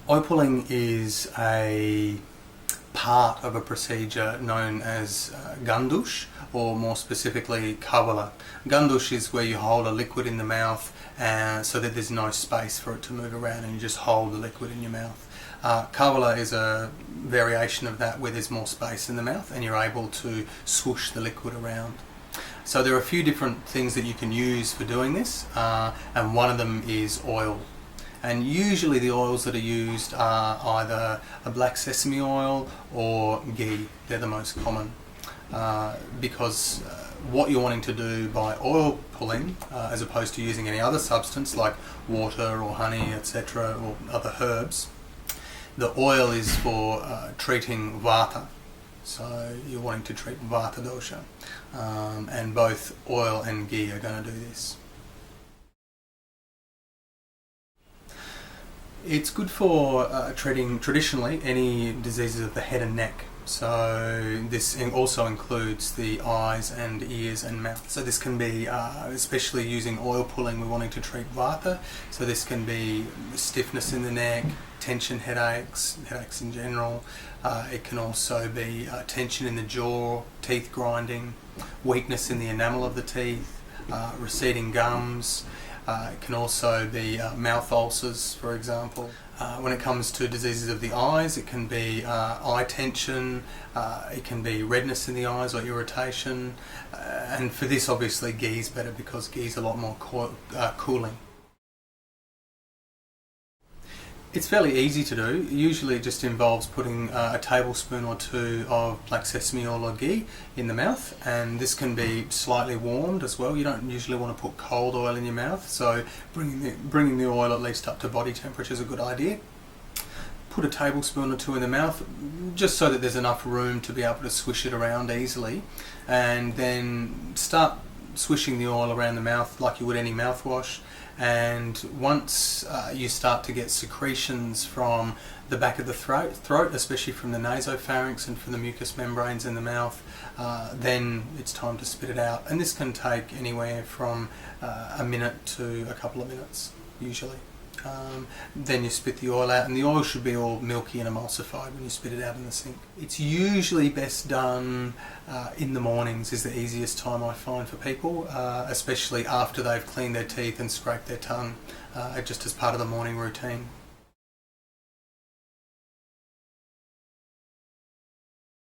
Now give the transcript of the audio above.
Oil pulling is a part of a procedure known as gandush, or more specifically kavala. Gandush is where you hold a liquid in the mouth so that there's no space for it to move around and you just hold the liquid in your mouth. Kavala is a variation of that where there's more space in the mouth and you're able to swoosh the liquid around. So there are a few different things that you can use for doing this, and one of them is oil. And usually the oils that are used are either a black sesame oil or ghee. They're the most common because what you're wanting to do by oil pulling, as opposed to using any other substance like water or honey, etc., or other herbs, the oil is for treating vata. So you're wanting to treat vata dosha, and both oil and ghee are going to do this. It's good for treating traditionally any diseases of the head and neck. So this also includes the eyes and ears and mouth. So this can be, especially using oil pulling, we're wanting to treat vata. So this can be stiffness in the neck, tension headaches in general. It can also be tension in the jaw, teeth grinding, weakness in the enamel of the teeth, receding gums. It can also be mouth ulcers, for example. When it comes to diseases of the eyes, it can be eye tension, it can be redness in the eyes or irritation, and for this obviously ghee is better because ghee is a lot more cooling. It's fairly easy to do. Usually it just involves putting a tablespoon or two of black sesame oil or ghee in the mouth, and this can be slightly warmed as well. You don't usually want to put cold oil in your mouth, so bringing the oil at least up to body temperature is a good idea. Put a tablespoon or two in the mouth just so that there's enough room to be able to swish it around easily, and then start swishing the oil around the mouth like you would any mouthwash. And once you start to get secretions from the back of the throat, especially from the nasopharynx and from the mucous membranes in the mouth, then it's time to spit it out. And this can take anywhere from a minute to a couple of minutes, usually. Then you spit the oil out, and the oil should be all milky and emulsified when you spit it out in the sink. It's usually best done in the mornings, is the easiest time I find for people, especially after they've cleaned their teeth and scraped their tongue, just as part of the morning routine.